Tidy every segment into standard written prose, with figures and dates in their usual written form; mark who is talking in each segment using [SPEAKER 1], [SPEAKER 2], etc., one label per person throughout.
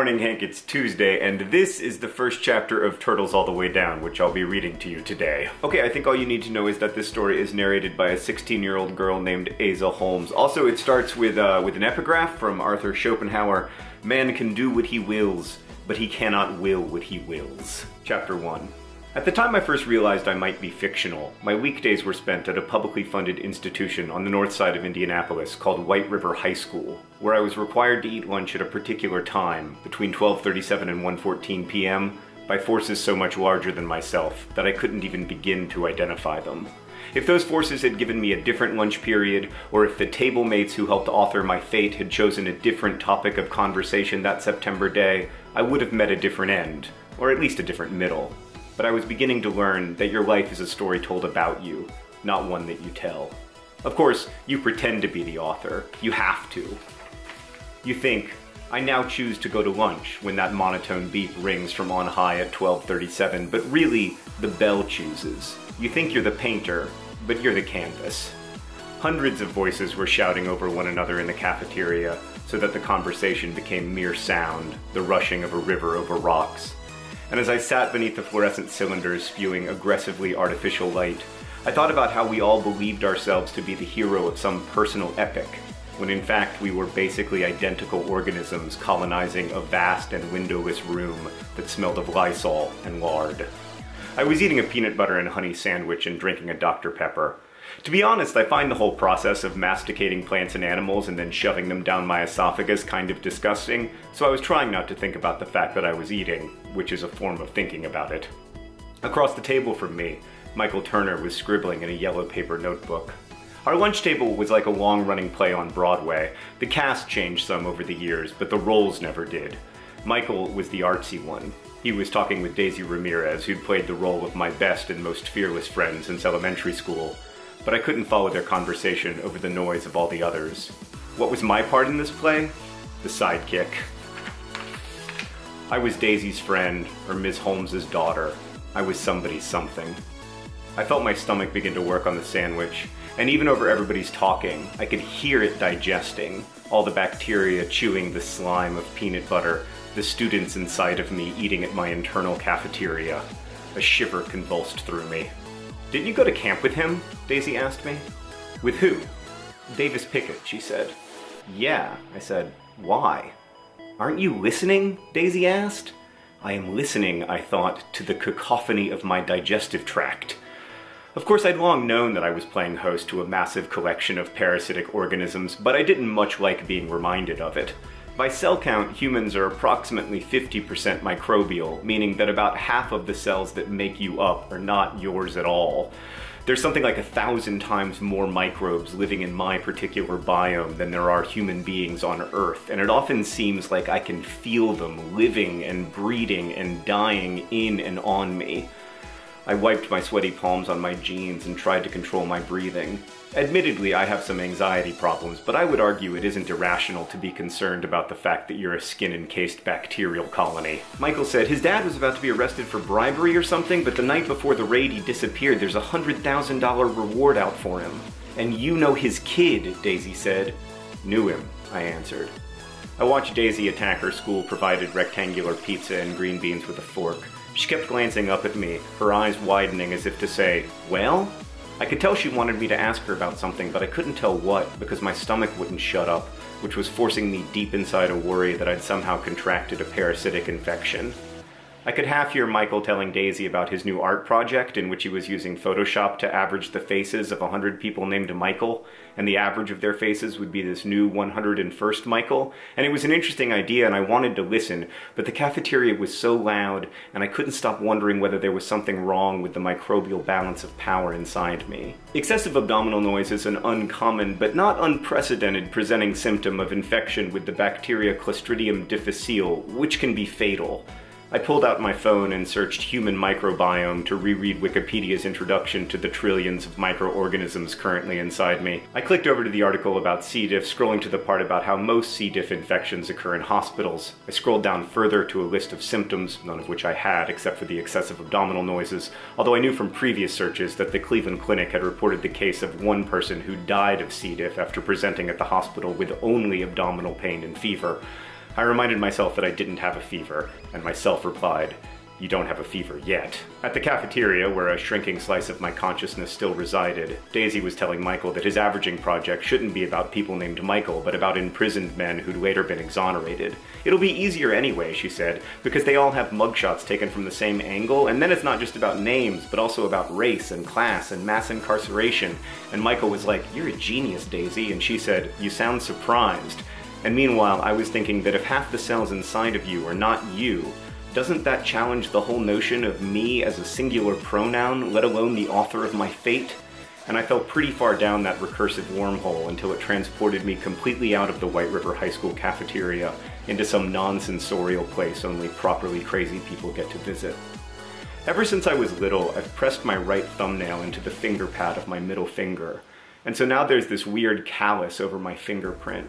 [SPEAKER 1] morning, Hank. It's Tuesday, and this is the first chapter of Turtles All the Way Down, which I'll be reading to you today. Okay, I think all you need to know is that this story is narrated by a 16-year-old girl named Asa Holmes. Also, it starts with an epigraph from Arthur Schopenhauer. Man can do what he wills, but he cannot will what he wills. Chapter 1. At the time I first realized I might be fictional, my weekdays were spent at a publicly funded institution on the north side of Indianapolis called White River High School, where I was required to eat lunch at a particular time, between 12:37 and 1:14 p.m., by forces so much larger than myself that I couldn't even begin to identify them. If those forces had given me a different lunch period, or if the table mates who helped author my fate had chosen a different topic of conversation that September day, I would have met a different end, or at least a different middle. But I was beginning to learn that your life is a story told about you, not one that you tell. Of course, you pretend to be the author. You have to. You think, I now choose to go to lunch when that monotone beep rings from on high at 12:37, but really, the bell chooses. You think you're the painter, but you're the canvas. Hundreds of voices were shouting over one another in the cafeteria, so that the conversation became mere sound, the rushing of a river over rocks. And as I sat beneath the fluorescent cylinders spewing aggressively artificial light, I thought about how we all believed ourselves to be the hero of some personal epic, when in fact we were basically identical organisms colonizing a vast and windowless room that smelled of Lysol and lard. I was eating a peanut butter and honey sandwich and drinking a Dr. Pepper. To be honest, I find the whole process of masticating plants and animals and then shoving them down my esophagus kind of disgusting, so I was trying not to think about the fact that I was eating, which is a form of thinking about it. Across the table from me, Michael Turner was scribbling in a yellow paper notebook. Our lunch table was like a long-running play on Broadway. The cast changed some over the years, but the roles never did. Michael was the artsy one. He was talking with Daisy Ramirez, who'd played the role of my best and most fearless friend since elementary school. But I couldn't follow their conversation over the noise of all the others. What was my part in this play? The sidekick. I was Daisy's friend, or Ms. Holmes's daughter. I was somebody's something. I felt my stomach begin to work on the sandwich, and even over everybody's talking, I could hear it digesting, all the bacteria chewing the slime of peanut butter, the students inside of me eating at my internal cafeteria. A shiver convulsed through me. "Didn't you go to camp with him?" Daisy asked me. "With who?" "Davis Pickett," she said. "Yeah," I said. "Why?" "Aren't you listening?" Daisy asked. I am listening, I thought, to the cacophony of my digestive tract. Of course, I'd long known that I was playing host to a massive collection of parasitic organisms, but I didn't much like being reminded of it. By cell count, humans are approximately 50% microbial, meaning that about half of the cells that make you up are not yours at all. There's something like 1,000 times more microbes living in my particular biome than there are human beings on Earth, and it often seems like I can feel them living and breeding and dying in and on me. I wiped my sweaty palms on my jeans and tried to control my breathing. Admittedly, I have some anxiety problems, but I would argue it isn't irrational to be concerned about the fact that you're a skin-encased bacterial colony. Michael said his dad was about to be arrested for bribery or something, but the night before the raid he disappeared. There's a $100,000 reward out for him. "And you know his kid," Daisy said. "Knew him," I answered. I watched Daisy attack her school-provided rectangular pizza and green beans with a fork. She kept glancing up at me, her eyes widening as if to say, "Well?" I could tell she wanted me to ask her about something, but I couldn't tell what because my stomach wouldn't shut up, which was forcing me deep inside a worry that I'd somehow contracted a parasitic infection. I could half hear Michael telling Daisy about his new art project in which he was using Photoshop to average the faces of 100 people named Michael, and the average of their faces would be this new 101st Michael, and it was an interesting idea and I wanted to listen, but the cafeteria was so loud and I couldn't stop wondering whether there was something wrong with the microbial balance of power inside me. Excessive abdominal noise is an uncommon but not unprecedented presenting symptom of infection with the bacteria Clostridium difficile, which can be fatal. I pulled out my phone and searched human microbiome to reread Wikipedia's introduction to the trillions of microorganisms currently inside me. I clicked over to the article about C. diff, scrolling to the part about how most C. diff infections occur in hospitals. I scrolled down further to a list of symptoms, none of which I had except for the excessive abdominal noises, although I knew from previous searches that the Cleveland Clinic had reported the case of one person who died of C. diff after presenting at the hospital with only abdominal pain and fever. I reminded myself that I didn't have a fever, and myself replied, "You don't have a fever yet." At the cafeteria, where a shrinking slice of my consciousness still resided, Daisy was telling Michael that his averaging project shouldn't be about people named Michael, but about imprisoned men who'd later been exonerated. "It'll be easier anyway," she said, "because they all have mugshots taken from the same angle, and then it's not just about names, but also about race and class and mass incarceration." And Michael was like, "You're a genius, Daisy," and she said, "You sound surprised." And meanwhile, I was thinking that if half the cells inside of you are not you, doesn't that challenge the whole notion of me as a singular pronoun, let alone the author of my fate? And I fell pretty far down that recursive wormhole until it transported me completely out of the White River High School cafeteria into some non-sensorial place only properly crazy people get to visit. Ever since I was little, I've pressed my right thumbnail into the finger pad of my middle finger, and so now there's this weird callus over my fingerprint.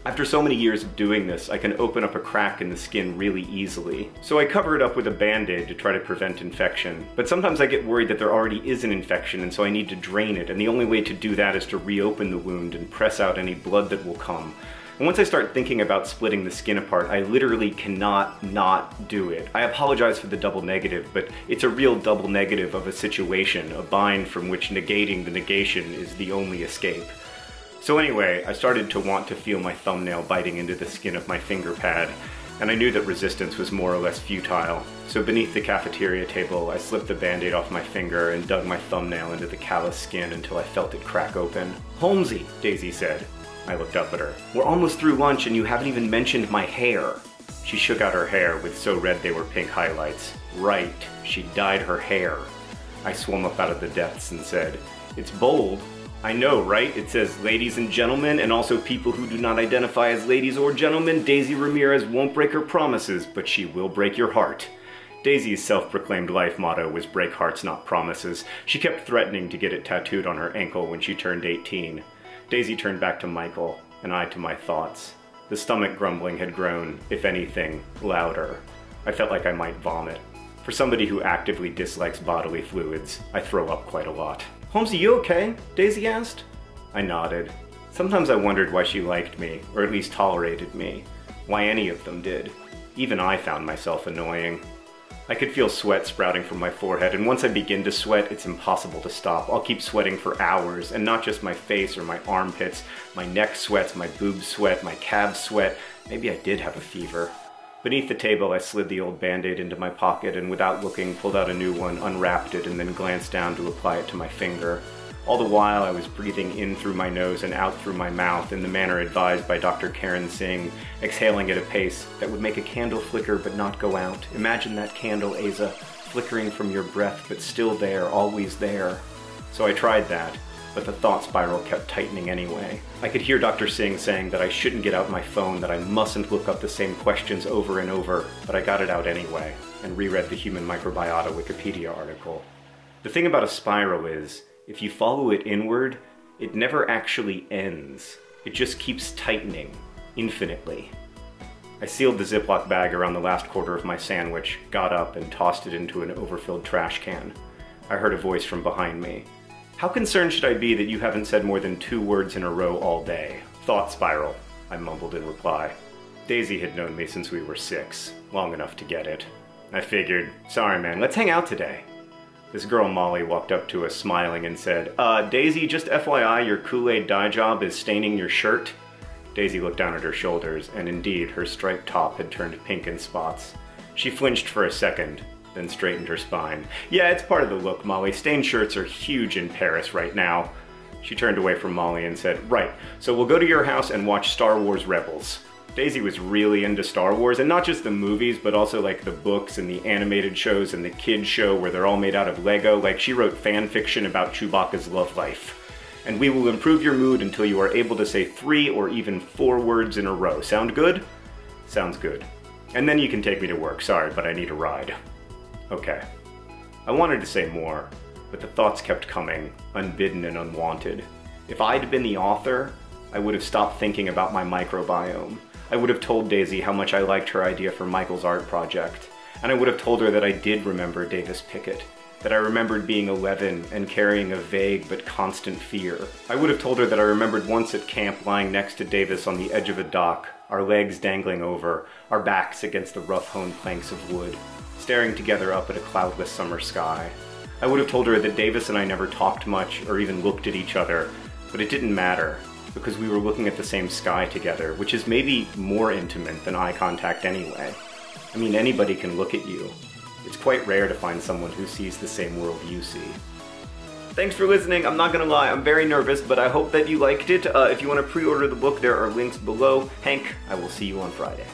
[SPEAKER 1] After so many years of doing this, I can open up a crack in the skin really easily. So I cover it up with a band-aid to try to prevent infection. But sometimes I get worried that there already is an infection and so I need to drain it, and the only way to do that is to reopen the wound and press out any blood that will come. And once I start thinking about splitting the skin apart, I literally cannot not do it. I apologize for the double negative, but it's a real double negative of a situation, a bind from which negating the negation is the only escape. So anyway, I started to want to feel my thumbnail biting into the skin of my finger pad, and I knew that resistance was more or less futile. So beneath the cafeteria table, I slipped the band-aid off my finger and dug my thumbnail into the callous skin until I felt it crack open. "Holmesy," Daisy said. I looked up at her. "We're almost through lunch and you haven't even mentioned my hair." She shook out her hair with so red they were pink highlights. Right, she dyed her hair. I swam up out of the depths and said, "It's bold." "I know, right? It says, 'Ladies and gentlemen, and also people who do not identify as ladies or gentlemen, Daisy Ramirez won't break her promises, but she will break your heart.'" Daisy's self-proclaimed life motto was "break hearts, not promises." She kept threatening to get it tattooed on her ankle when she turned 18. Daisy turned back to Michael, and I to my thoughts. The stomach grumbling had grown, if anything, louder. I felt like I might vomit. For somebody who actively dislikes bodily fluids, I throw up quite a lot. "Holmesy, you okay?" Daisy asked. I nodded. Sometimes I wondered why she liked me, or at least tolerated me. Why any of them did. Even I found myself annoying. I could feel sweat sprouting from my forehead, and once I begin to sweat, it's impossible to stop. I'll keep sweating for hours, and not just my face or my armpits. My neck sweats, my boobs sweat, my calves sweat. Maybe I did have a fever. Beneath the table, I slid the old band-aid into my pocket and without looking, pulled out a new one, unwrapped it, and then glanced down to apply it to my finger. All the while, I was breathing in through my nose and out through my mouth in the manner advised by Dr. Karen Singh, exhaling at a pace that would make a candle flicker but not go out. Imagine that candle, Asa, flickering from your breath but still there, always there. So I tried that, but the thought spiral kept tightening anyway. I could hear Dr. Singh saying that I shouldn't get out my phone, that I mustn't look up the same questions over and over, but I got it out anyway, and reread the Human Microbiota Wikipedia article. The thing about a spiral is, if you follow it inward, it never actually ends. It just keeps tightening, infinitely. I sealed the Ziploc bag around the last quarter of my sandwich, got up, and tossed it into an overfilled trash can. I heard a voice from behind me. "How concerned should I be that you haven't said more than 2 words in a row all day?" "Thought spiral," I mumbled in reply. Daisy had known me since we were 6, long enough to get it. I figured, "Sorry man, let's hang out today." This girl Molly walked up to us smiling and said, Daisy, just FYI, your Kool-Aid dye job is staining your shirt." Daisy looked down at her shoulders, and indeed, her striped top had turned pink in spots. She flinched for a second, then straightened her spine. "Yeah, it's part of the look, Molly. Stained shirts are huge in Paris right now." She turned away from Molly and said, "Right, so we'll go to your house and watch Star Wars Rebels." Daisy was really into Star Wars, and not just the movies, but also like the books and the animated shows and the kids show where they're all made out of Lego. Like she wrote fan fiction about Chewbacca's love life. "And we will improve your mood until you are able to say 3 or even 4 words in a row. Sound good?" "Sounds good. And then you can take me to work. Sorry, but I need a ride." Okay. I wanted to say more, but the thoughts kept coming, unbidden and unwanted. If I'd been the author, I would have stopped thinking about my microbiome. I would have told Daisy how much I liked her idea for Michael's art project. And I would have told her that I did remember Davis Pickett. That I remembered being 11 and carrying a vague but constant fear. I would have told her that I remembered once at camp lying next to Davis on the edge of a dock, our legs dangling over, our backs against the rough-hewn planks of wood, staring together up at a cloudless summer sky. I would have told her that Davis and I never talked much or even looked at each other, but it didn't matter, because we were looking at the same sky together, which is maybe more intimate than eye contact anyway. I mean, anybody can look at you. It's quite rare to find someone who sees the same world you see. Thanks for listening. I'm not gonna lie, I'm very nervous, but I hope that you liked it. If you want to pre-order the book, there are links below. Hank, I will see you on Friday.